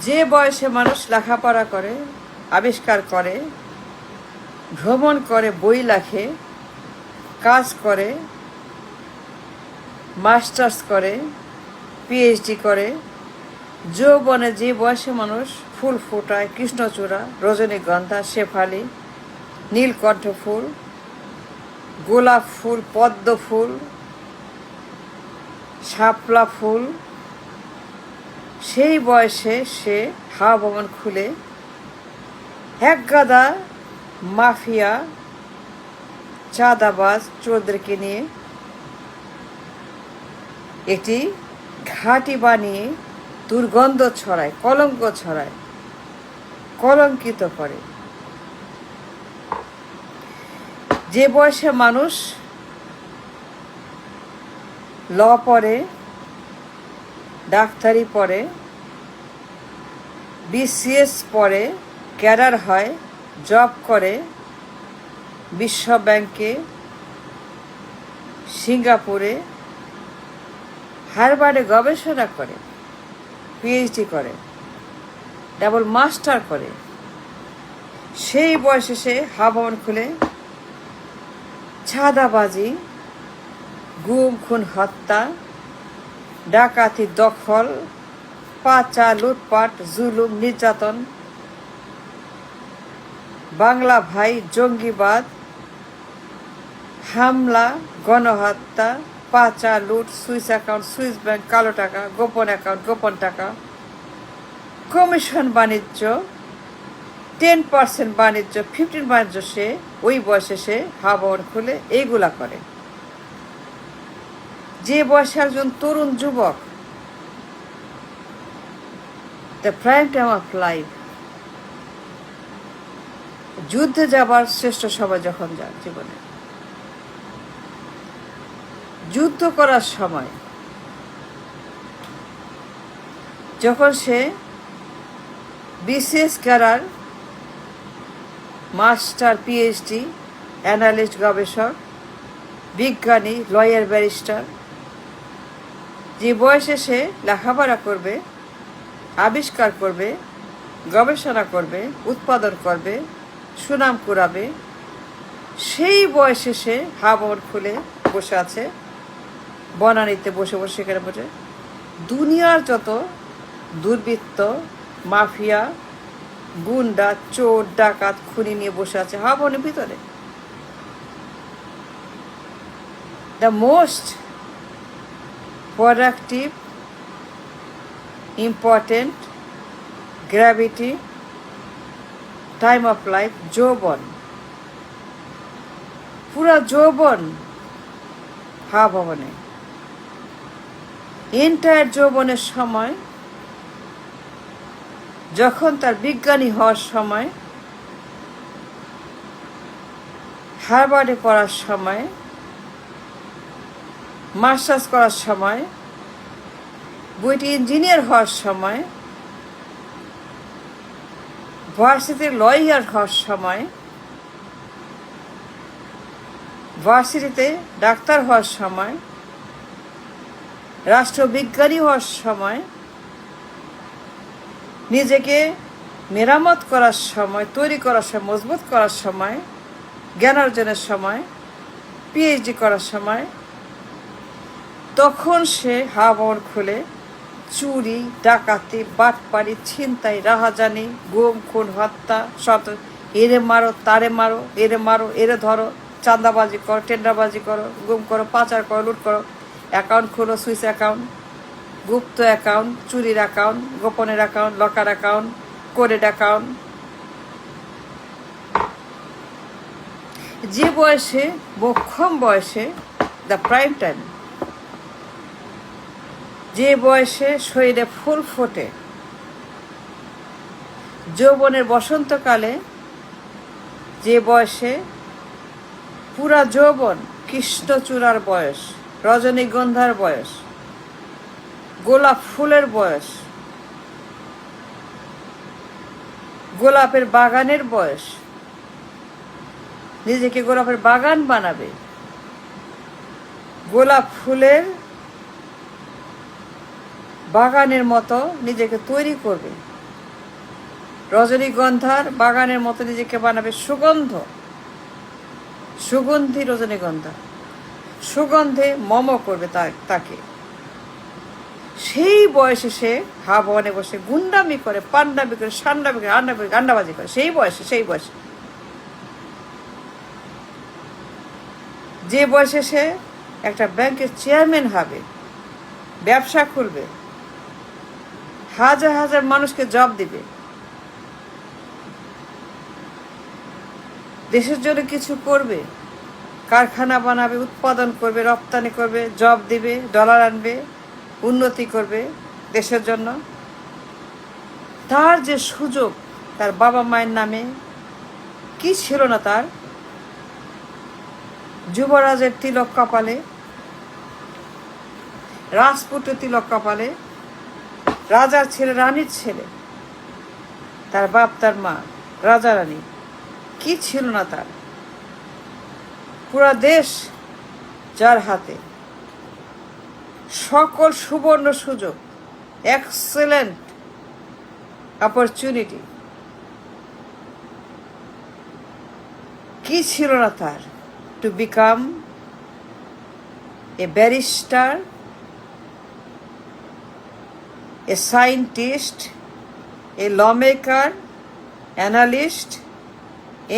যে বয়সে মানুষ লেখাপড়া করে, আবিষ্কার করে, ভ্রমণ করে, বই লেখে, কাজ করে, মাস্টার্স করে, পিএইচডি করে, যৌবনে যে বয়সে মানুষ ফুল ফোটায়, কৃষ্ণচূড়া, রজনীগন্ধা, শেফালি, নীলকণ্ঠ ফুল, গোলাপ ফুল, পদ্ম ফুল, শাপলা ফুল, সেই বয়সে সে হাওয়া ভবন খুলে একগাদা মাফিয়া, চাঁদাবাজ, চোরদেরকে নিয়ে একটি ঘাঁটি বানিয়ে দুর্গন্ধ ছড়ায়, কলঙ্ক ছড়ায়, কলঙ্কিত করে। যে বয়সে মানুষ ল পড়ে, ডাক্তারি পড়ে, বিসিএস পড়ে, ক্যাডার হয়, জব করে, বিশ্ব ব্যাংকে, সিঙ্গাপুরে, হার্ভার্ডে গবেষণা করে, পিএইচডি করে, ডাবল মাস্টার করে, সেই বয়সে সে হাওয়া ভবন খুলে চাঁদাবাজি, গুম খুন হত্যা, ডাকাতি, দখল, পাচার, লুটপাট, জুলুম, নির্যাতন, বাংলা ভাই, জঙ্গিবাদ, হামলা, গণহত্যা, পাচার, লুট, সুইস অ্যাকাউন্ট, সুইস ব্যাংক, কালো টাকা, গোপন অ্যাকাউন্ট, গোপন টাকা, কমিশন বাণিজ্য, 10% বাণিজ্য, 15 বাণিজ্য, সে ওই বয়সে সে হাওয়া ভবন খুলে এইগুলা করে। যে বয়সে একজন তরুণ যুবক, the prime time of life, যুদ্ধে যাবার শ্রেষ্ঠ সময় যখন যার জীবনে, যুদ্ধ করার সময় যখন সে BCS cadre, master, PhD, analyst, গবেষক, বিজ্ঞানী, লয়ার, ব্যারিস্টার, যে বয়সে সে লেখাপড়া করবে, আবিষ্কার করবে, গবেষণা করবে, উৎপাদন করবে, সুনাম কুড়াবে, সেই বয়সে সে হাওয়া ভবন খুলে বসে আছে, বনানীতে বসে বসে, সেখানে বসে দুনিয়ার যত দুর্বৃত্ত, মাফিয়া, গুন্ডা, চোর, ডাকাত, খুনি নিয়ে বসে আছে হাওয়া ভবনের ভিতরে। The most productive, important, gravity, time of life, যৌবন, পুরা যৌবন হাওয়া ভবনে। এন্টায়ার যৌবনের সময়, যখন তার বিজ্ঞানী হওয়ার সময়, হার্ভার্ডে পড়ার সময়, মাস্টার্স করার সময়, বইটি ইঞ্জিনিয়ার হওয়ার সময়, ভার্সিটির লয়ার হওয়ার সময়, ভার্সিটিতে ডাক্তার হওয়ার সময়, রাষ্ট্রবিজ্ঞানী হওয়ার সময়, নিজেকে মেরামত করার সময়, তৈরি করার সময়, মজবুত করার সময়, জ্ঞান অর্জনের সময়, পিএইচডি করার সময়, তখন সে হাওয়া ভবন খুলে চুরি, ডাকাতি, বাটপাড়ি, ছিনতাই, রাহাজানি, গুম খুন হত্যা, শত এরে মারো, তারে মারো, এরে মারো, এরে ধরো, চাঁদাবাজি করো, টেন্ডারবাজি করো, গুম করো, পাচার করো, লুট করো, অ্যাকাউন্ট খোলো, সুইস অ্যাকাউন্ট, গুপ্ত অ্যাকাউন্ট, চুরির অ্যাকাউন্ট, গোপনের account, locker account, coded account. যে বয়সে, মোক্ষম বয়সে, দ্য প্রাইম টাইম, যে বয়সে শরীরে ফুল ফোটে, যৌবনের বসন্তকালে, যে বয়সে পুরা যৌবন কৃষ্ণচূড়ার বয়স, রজনীগন্ধার বয়স, গোলাপ ফুলের বয়স, গোলাপের বাগানের বয়স, নিজেকে গোলাপের বাগান বানাবে, গোলাপ ফুলের বাগানের মতো নিজেকে তৈরি করবে, রজনীগন্ধার বাগানের মতো নিজেকে বানাবে, সুগন্ধি রজনীগন্ধা, সুগন্ধে মম করবে তাকে। সেই বয়সে সে ভবনে বসে গুন্ডামি করে, পান্ডামি করে, সান্ডামি করে, আন্ডাবাজি করে, সেই বয়সে যে বয়সে সে একটা ব্যাংকের চেয়ারম্যান হবে, ব্যবসা খুলবে, হাজার হাজার মানুষকে জব দিবে, দেশের জন্য কিছু করবে, কারখানা বানাবে, উৎপাদন করবে, রপ্তানি করবে, জব দিবে, ডলার আনবে, উন্নতি করবে দেশের জন্য। তার যে সুযোগ, তার বাবা মায়ের নামে কি ছিল না তার? যুবরাজের তিলক কপালে, রাজপুতের তিলক কপালে, রাজার ছেলে, রানীর ছেলে, তার বাপ, তার মা, রাজা রানী, কি ছিল না তার? পুরা দেশ যার হাতে, সকল সুবর্ণ সুযোগ, এক্সেলেন্ট অপরচুনিটি, কি ছিল না তার? To become a barrister, a scientist, a lawmaker, analyst,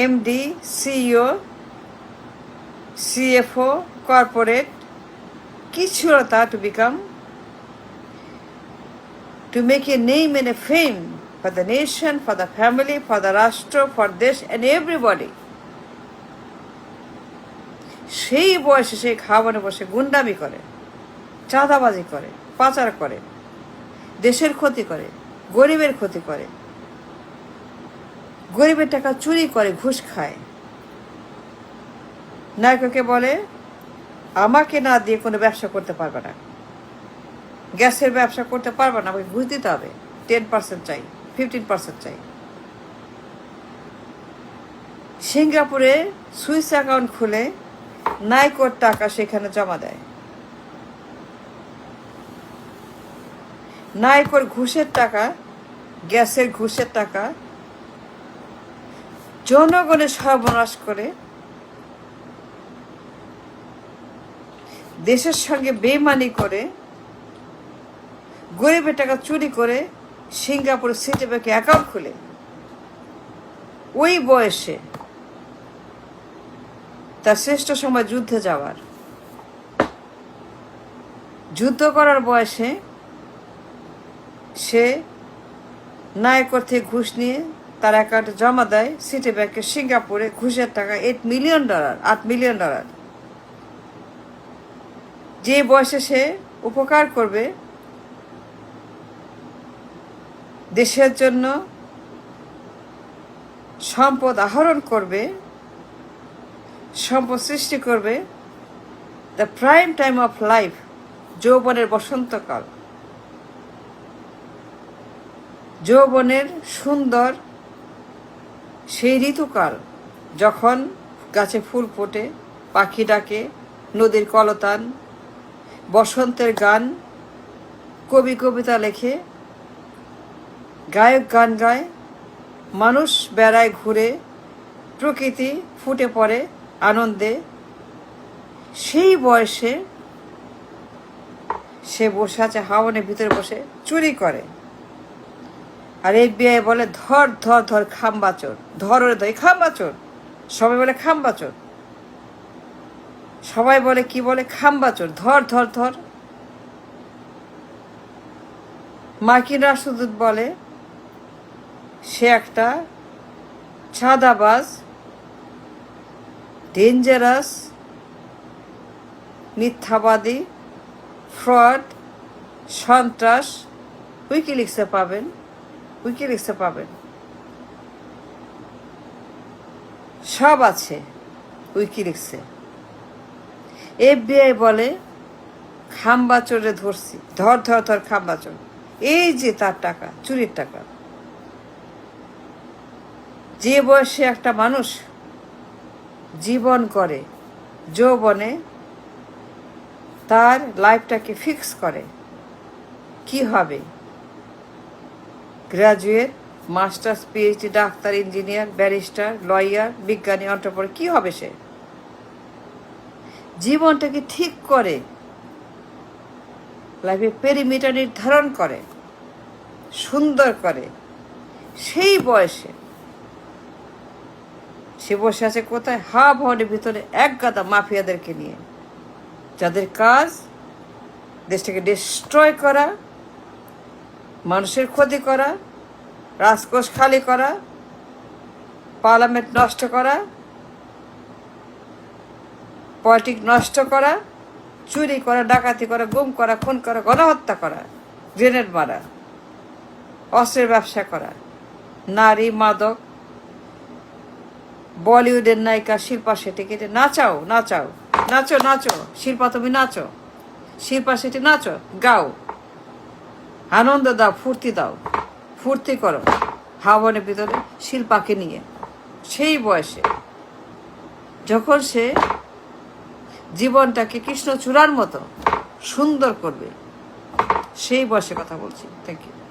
MD, CEO, CFO, corporate, কি ছিল তা? To become, to make a name and a fame for the nation, for the family, for the রাষ্ট্র, for দেশ and everybody. সেই বয়সে সে খাওয়ানে বসে গুন্ডামি করে, চাঁদাবাজি করে, পাচার করে, দেশের ক্ষতি করে, গরিবের ক্ষতি করে, গরিবের টাকা চুরি করে, ঘুষ খায়। নায়ককে বলে আমাকে না দিয়ে কোনো ব্যবসা করতে পারবে না, গ্যাসের ব্যবসা করতে পারবে না, আমাকে ঘুষ দিতে হবে, 10% চাই, 15% চাই। সিঙ্গাপুরে সুইস অ্যাকাউন্ট খুলে নাইকোর টাকা সেখানে জমা দেয়। নাইকোর ঘুষের টাকা, গ্যাসের ঘুষের টাকা জনগণের সর্বনাশ করে, দেশের সঙ্গে বেইমানি করে, গরিবের টাকা চুরি করে সিঙ্গাপুর সিটি ব্যাংকে অ্যাকাউন্ট খুলে ওই বয়সে তার শ্রেষ্ঠ সময় যুদ্ধে যাওয়ার, যুদ্ধ করার বয়সে সে নায়কর থেকে ঘুষ নিয়ে তার অ্যাকাউন্টে জমা দেয় সিটি ব্যাংকে সিঙ্গাপুরে, ঘুষের টাকা $8 মিলিয়ন। যে বয়সে সে উপকার করবে, দেশের জন্য সম্পদ আহরণ করবে, সম্পদ সৃষ্টি করবে, the prime time of life, যৌবনের বসন্তকাল, যৌবনের সুন্দর সেই ঋতুকাল, যখন গাছে ফুল ফোটে, পাখি ডাকে, নদীর কলতান, বসন্তের গান, কবি কবিতা লেখে, গায়ক গান গায়, মানুষ বেড়ায় ঘুরে, প্রকৃতি ফুটে পড়ে আনন্দে। সেই বয়সে সে বসে আছে হাওয়ানের ভিতরে বসে চুরি করে। আর FBI বলে ধর ধর ধর, খাম্বাচোর, ধর ওরে ধর, খাম্বাচোর। সবাই বলে খাম্বাচোর, সবাই বলে কি বলে? খাম্বাচোর, ধর ধর ধর। মার্কিন রাষ্ট্রদূত বলে সে একটা চাঁদাবাজ, ডেঞ্জারাস, মিথ্যাবাদী, ফ্রড, সন্ত্রাস। উইকিলিক্সে পাবেন, সব আছে উইকিলিক্সে। FBI বলে খাম্বাচোরে ধরছি, ধর ধর ধর খাম্বাচোর। এই যে তার টাকা, চুরির টাকা। যে বয়সে একটা মানুষ জীবন করে, যৌবনে তার লাইফটাকে ফিক্স করে কি হবে, graduate, masters, PhD, doctor, engineer, barrister, lawyer, বিজ্ঞানী, অন্টারপ্রেনার, কি হবে সে? জীবনটাকে ঠিক করে, লাইফে পেরিমিটার নির্ধারণ করে, সুন্দর করে, সেই বয়সে সে বসে আছে কোথায়? হা ভবনের ভিতরে এক গাদা মাফিয়াদেরকে নিয়ে, যাদের কাজ দেশটাকে ডিস্ট্রয় করা, মানুষের ক্ষতি করা, রাজকোষ খালি করা, পার্লামেন্ট নষ্ট করা, পলিটিক্স নষ্ট করা, চুরি করা, ডাকাতি করা, গুম করা, খুন করা, গণহত্যা করা, গ্রেনেড মারা, অস্ত্রের ব্যবসা করা, নারী, মাদক, বলিউডের নায়িকা শিল্পা শেট্টিকে নাচাও, নাচাও, নাচো, নাচো, শিল্পা তুমি নাচো, শিল্পা শেট্টি নাচো, গাও, আনন্দ দাও, ফুর্তি দাও, ফুর্তি করো হাওয়ানের ভিতরে শিল্পাকে নিয়ে। সেই বয়সে যখন সে জীবনটাকে কৃষ্ণচূড়ার মতো সুন্দর করবে, সেই বয়সে কথা বলছি। Thank you.